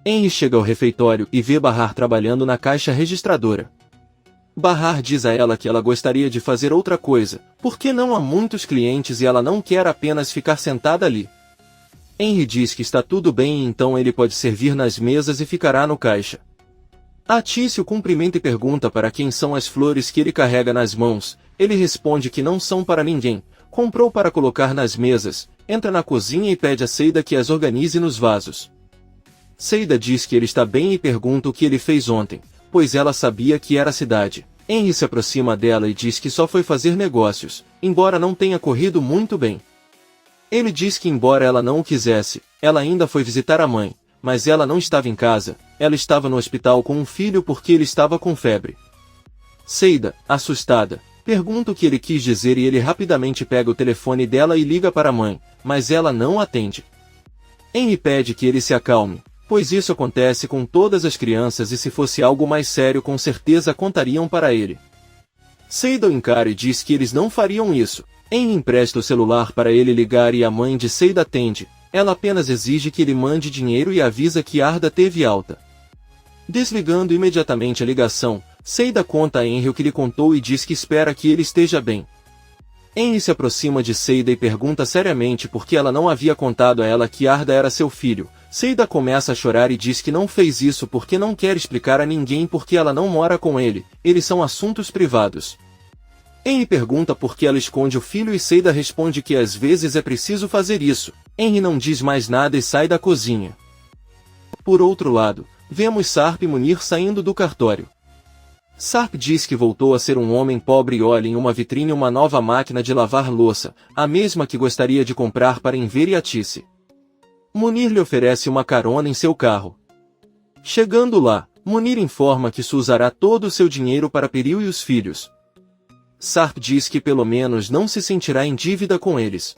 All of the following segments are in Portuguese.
Henry chega ao refeitório e vê Bahar trabalhando na caixa registradora. Bahar diz a ela que ela gostaria de fazer outra coisa, porque não há muitos clientes e ela não quer apenas ficar sentada ali. Henry diz que está tudo bem e então ele pode servir nas mesas e ficará no caixa. Atício cumprimenta e pergunta para quem são as flores que ele carrega nas mãos. Ele responde que não são para ninguém, comprou para colocar nas mesas, entra na cozinha e pede a Seida que as organize nos vasos. Seida diz que ele está bem e pergunta o que ele fez ontem, pois ela sabia que era a cidade. Henry se aproxima dela e diz que só foi fazer negócios, embora não tenha corrido muito bem. Ele diz que embora ela não o quisesse, ela ainda foi visitar a mãe, mas ela não estava em casa, ela estava no hospital com um filho porque ele estava com febre. Seida, assustada, pergunta o que ele quis dizer e ele rapidamente pega o telefone dela e liga para a mãe, mas ela não atende. Henry pede que ele se acalme, pois isso acontece com todas as crianças e se fosse algo mais sério com certeza contariam para ele. Seida o encara e diz que eles não fariam isso. Henry empresta o celular para ele ligar e a mãe de Seida atende. Ela apenas exige que ele mande dinheiro e avisa que Arda teve alta. Desligando imediatamente a ligação, Seida conta a Henry o que lhe contou e diz que espera que ele esteja bem. Henry se aproxima de Seida e pergunta seriamente por que ela não havia contado a ela que Arda era seu filho. Seida começa a chorar e diz que não fez isso porque não quer explicar a ninguém porque ela não mora com ele, eles são assuntos privados. Henry pergunta por que ela esconde o filho e Seida responde que às vezes é preciso fazer isso. Henry não diz mais nada e sai da cozinha. Por outro lado, vemos Sarp e Munir saindo do cartório. Sarp diz que voltou a ser um homem pobre e olha em uma vitrine uma nova máquina de lavar louça, a mesma que gostaria de comprar para Enver e Atice. Munir lhe oferece uma carona em seu carro. Chegando lá, Munir informa que usará todo o seu dinheiro para Peril e os filhos. Sarp diz que pelo menos não se sentirá em dívida com eles.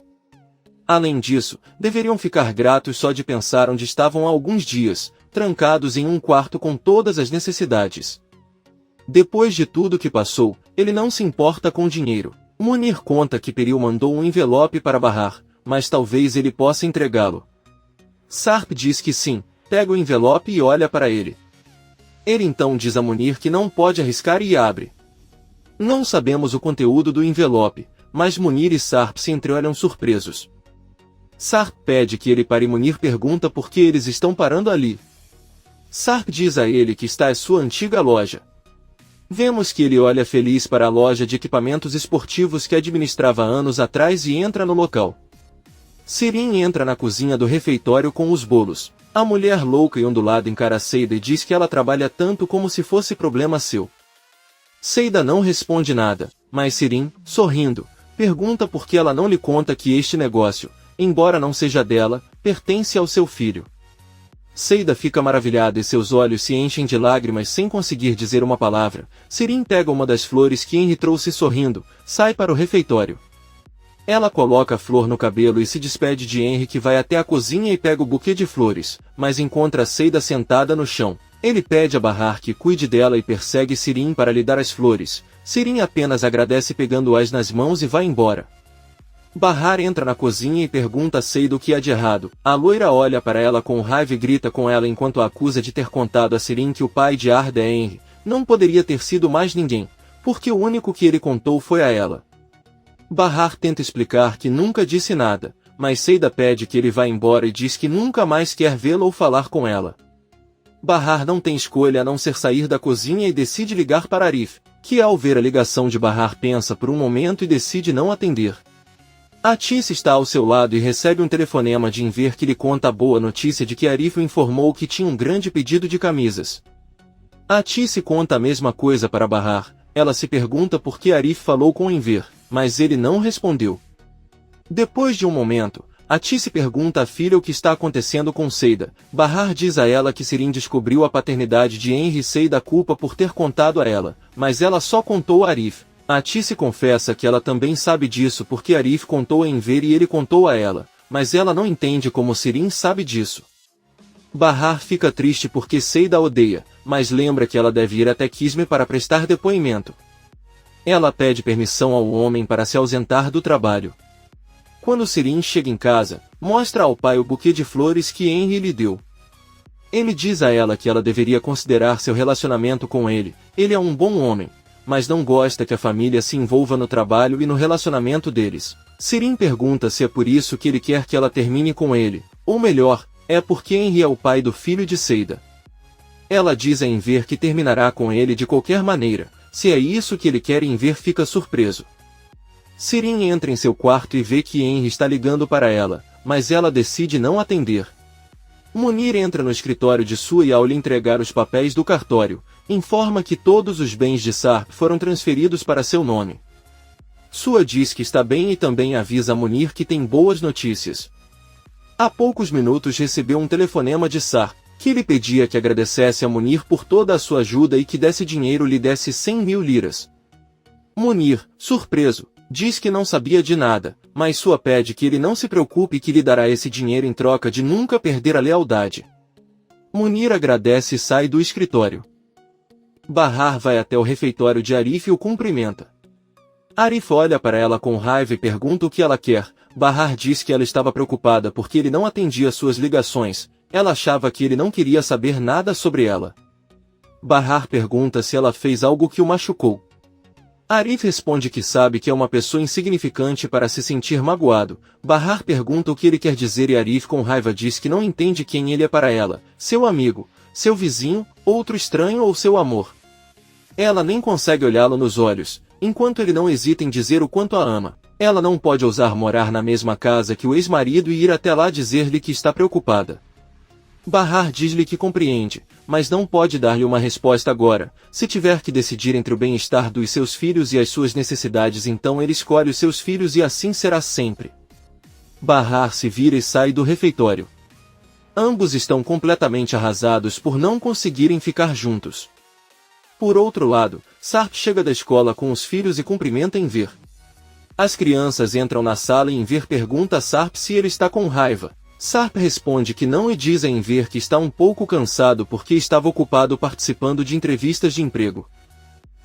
Além disso, deveriam ficar gratos só de pensar onde estavam há alguns dias, trancados em um quarto com todas as necessidades. Depois de tudo que passou, ele não se importa com dinheiro. Munir conta que Peril mandou um envelope para Bahar, mas talvez ele possa entregá-lo. Sarp diz que sim, pega o envelope e olha para ele. Ele então diz a Munir que não pode arriscar e abre. Não sabemos o conteúdo do envelope, mas Munir e Sarp se entreolham surpresos. Sarp pede que ele pare e Munir pergunta por que eles estão parando ali. Sarp diz a ele que está à sua antiga loja. Vemos que ele olha feliz para a loja de equipamentos esportivos que administrava anos atrás e entra no local. Sirin entra na cozinha do refeitório com os bolos. A mulher louca e ondulada encara Seida e diz que ela trabalha tanto como se fosse problema seu. Seida não responde nada, mas Sirin, sorrindo, pergunta por que ela não lhe conta que este negócio, embora não seja dela, pertence ao seu filho. Seida fica maravilhada e seus olhos se enchem de lágrimas sem conseguir dizer uma palavra. Sirin pega uma das flores que Henry trouxe sorrindo, sai para o refeitório. Ela coloca a flor no cabelo e se despede de Henry que vai até a cozinha e pega o buquê de flores, mas encontra Seida sentada no chão. Ele pede a Bahar que cuide dela e persegue Sirin para lhe dar as flores. Sirin apenas agradece pegando-as nas mãos e vai embora. Bahar entra na cozinha e pergunta a Seida o que há de errado. A loira olha para ela com raiva e grita com ela enquanto a acusa de ter contado a Sirin que o pai de Arda é Henry. Não poderia ter sido mais ninguém, porque o único que ele contou foi a ela. Bahar tenta explicar que nunca disse nada, mas Seida pede que ele vá embora e diz que nunca mais quer vê-la ou falar com ela. Bahar não tem escolha a não ser sair da cozinha e decide ligar para Arif, que ao ver a ligação de Bahar pensa por um momento e decide não atender. Atice está ao seu lado e recebe um telefonema de Enver que lhe conta a boa notícia de que Arif o informou que tinha um grande pedido de camisas. Atice conta a mesma coisa para Bahar. Ela se pergunta por que Arif falou com Enver, mas ele não respondeu. Depois de um momento, Atice pergunta à filha o que está acontecendo com Seida. Bahar diz a ela que Sirin descobriu a paternidade de Henry e Seida culpa por ter contado a ela, mas ela só contou a Arif. Atice confessa que ela também sabe disso porque Arif contou a Enver e ele contou a ela, mas ela não entende como Sirin sabe disso. Bahar fica triste porque Seida a odeia, mas lembra que ela deve ir até Kisme para prestar depoimento. Ela pede permissão ao homem para se ausentar do trabalho. Quando Sirin chega em casa, mostra ao pai o buquê de flores que Henry lhe deu. Ele diz a ela que ela deveria considerar seu relacionamento com ele. Ele é um bom homem, mas não gosta que a família se envolva no trabalho e no relacionamento deles. Sirin pergunta se é por isso que ele quer que ela termine com ele, ou melhor, é porque Henry é o pai do filho de Seida. Ela diz a Enver que terminará com ele de qualquer maneira. Se é isso que ele quer, Enver fica surpreso. Sirin entra em seu quarto e vê que Henry está ligando para ela, mas ela decide não atender. Munir entra no escritório de Sua e ao lhe entregar os papéis do cartório, informa que todos os bens de Sarp foram transferidos para seu nome. Sua diz que está bem e também avisa a Munir que tem boas notícias. Há poucos minutos recebeu um telefonema de Sarp, que lhe pedia que agradecesse a Munir por toda a sua ajuda e que desse dinheiro lhe desse 100.000 liras. Munir, surpreso, diz que não sabia de nada, mas Sua pede que ele não se preocupe e que lhe dará esse dinheiro em troca de nunca perder a lealdade. Munir agradece e sai do escritório. Bahar vai até o refeitório de Arif e o cumprimenta. Arif olha para ela com raiva e pergunta o que ela quer. Bahar diz que ela estava preocupada porque ele não atendia suas ligações. Ela achava que ele não queria saber nada sobre ela. Bahar pergunta se ela fez algo que o machucou. Arif responde que sabe que é uma pessoa insignificante para se sentir magoado. Bahar pergunta o que ele quer dizer e Arif com raiva diz que não entende quem ele é para ela, seu amigo, seu vizinho, outro estranho ou seu amor. Ela nem consegue olhá-lo nos olhos, enquanto ele não hesita em dizer o quanto a ama. Ela não pode ousar morar na mesma casa que o ex-marido e ir até lá dizer-lhe que está preocupada. Bahar diz-lhe que compreende, mas não pode dar-lhe uma resposta agora. Se tiver que decidir entre o bem-estar dos seus filhos e as suas necessidades, então ele escolhe os seus filhos e assim será sempre. Bahar se vira e sai do refeitório. Ambos estão completamente arrasados por não conseguirem ficar juntos. Por outro lado, Sarp chega da escola com os filhos e cumprimenta Enver. As crianças entram na sala e Enver pergunta a Sarp se ele está com raiva. Sarp responde que não e diz a Enver que está um pouco cansado porque estava ocupado participando de entrevistas de emprego.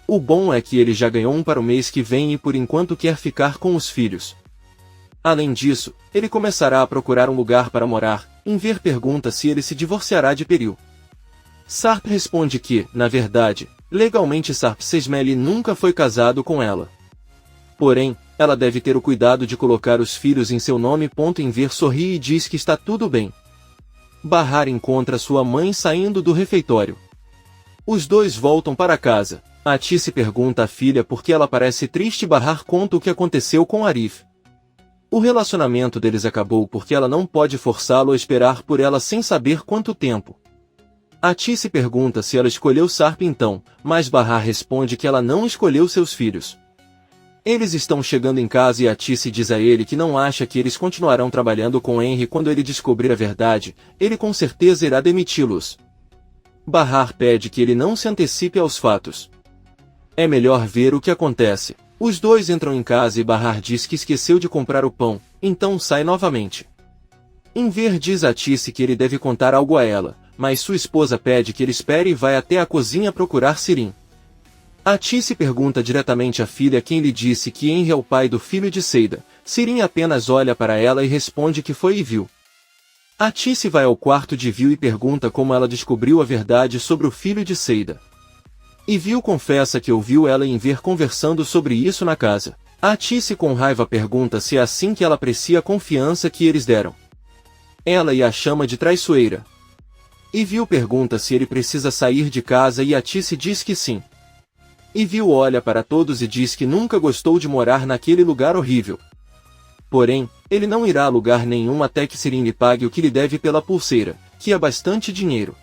O bom é que ele já ganhou um para o mês que vem e por enquanto quer ficar com os filhos. Além disso, ele começará a procurar um lugar para morar. Enver pergunta se ele se divorciará de Peril. Sarp responde que, na verdade, legalmente Sarp Sesmeli nunca foi casado com ela. Porém, ela deve ter o cuidado de colocar os filhos em seu nome. Enver sorri e diz que está tudo bem. Bahar encontra sua mãe saindo do refeitório. Os dois voltam para casa. Ati pergunta à filha por que ela parece triste. Bahar conta o que aconteceu com Arif. O relacionamento deles acabou porque ela não pode forçá-lo a esperar por ela sem saber quanto tempo. Ati pergunta se ela escolheu Sarp então, mas Bahar responde que ela não escolheu seus filhos. Eles estão chegando em casa e Ati diz a ele que não acha que eles continuarão trabalhando com Henry quando ele descobrir a verdade. Ele com certeza irá demiti-los. Bahar pede que ele não se antecipe aos fatos. É melhor ver o que acontece. Os dois entram em casa e Bahar diz que esqueceu de comprar o pão, então sai novamente. Enver diz a Ati que ele deve contar algo a ela, mas sua esposa pede que ele espere e vai até a cozinha procurar Sirin. Ati pergunta diretamente à filha quem lhe disse que Henry é o pai do filho de Seida. Sirin apenas olha para ela e responde que foi Ivil. Ati vai ao quarto de Ivil e pergunta como ela descobriu a verdade sobre o filho de Seida. Ivil confessa que ouviu ela e Enver conversando sobre isso na casa. Ati com raiva pergunta se é assim que ela aprecia a confiança que eles deram. Ela a chama de traiçoeira. Ivil pergunta se ele precisa sair de casa e Ati diz que sim. Ivil olha para todos e diz que nunca gostou de morar naquele lugar horrível. Porém, ele não irá a lugar nenhum até que Sirin lhe pague o que lhe deve pela pulseira, que é bastante dinheiro.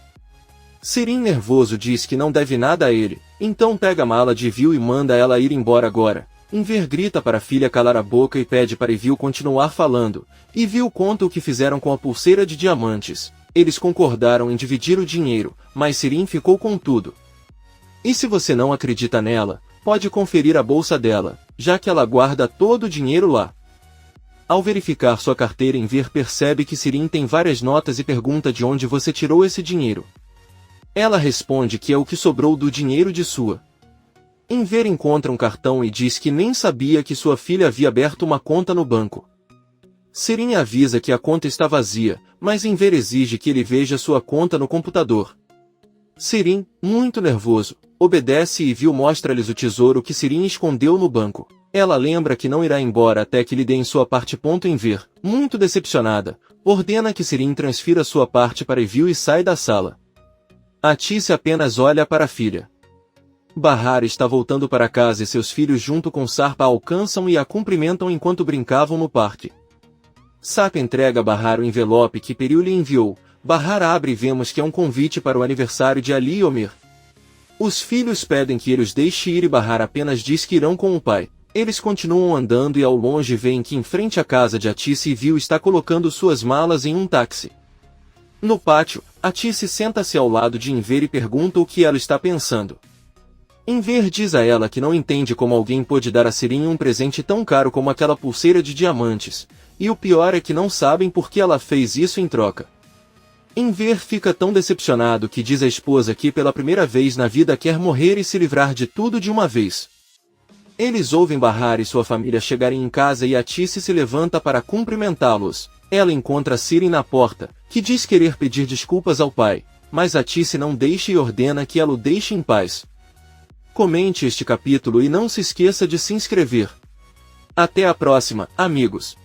Sirin nervoso diz que não deve nada a ele, então pega a mala de Ivil e manda ela ir embora agora. Enver grita para a filha calar a boca e pede para Ivil continuar falando. Ivil conta o que fizeram com a pulseira de diamantes. Eles concordaram em dividir o dinheiro, mas Sirin ficou com tudo. E se você não acredita nela, pode conferir a bolsa dela, já que ela guarda todo o dinheiro lá. Ao verificar sua carteira, Enver percebe que Sirin tem várias notas e pergunta de onde você tirou esse dinheiro. Ela responde que é o que sobrou do dinheiro de sua. Enver encontra um cartão e diz que nem sabia que sua filha havia aberto uma conta no banco. Sirin avisa que a conta está vazia, mas Enver exige que ele veja sua conta no computador. Sirin, muito nervoso, obedece e Vil mostra-lhes o tesouro que Sirin escondeu no banco. Ela lembra que não irá embora até que lhe deem sua parte. Enver, muito decepcionada, ordena que Sirin transfira sua parte para Vil e sai da sala. Atice apenas olha para a filha. Bahar está voltando para casa e seus filhos junto com Sarpa a alcançam e a cumprimentam enquanto brincavam no parque. Sarpa entrega a Bahar o envelope que Peril lhe enviou. Bahar abre e vemos que é um convite para o aniversário de Ali e Omer. Os filhos pedem que ele os deixe ir e Bahar apenas diz que irão com o pai. Eles continuam andando e ao longe veem que em frente à casa de Atice e Vil está colocando suas malas em um táxi. No pátio, Atice senta-se ao lado de Enver e pergunta o que ela está pensando. Enver diz a ela que não entende como alguém pôde dar a Sirin um presente tão caro como aquela pulseira de diamantes, e o pior é que não sabem por que ela fez isso em troca. Enver fica tão decepcionado que diz à esposa que pela primeira vez na vida quer morrer e se livrar de tudo de uma vez. Eles ouvem Bahar e sua família chegarem em casa e Atice se levanta para cumprimentá-los. Ela encontra Sirin na porta, que diz querer pedir desculpas ao pai, mas Atice não deixa e ordena que ela o deixe em paz. Comente este capítulo e não se esqueça de se inscrever. Até a próxima, amigos!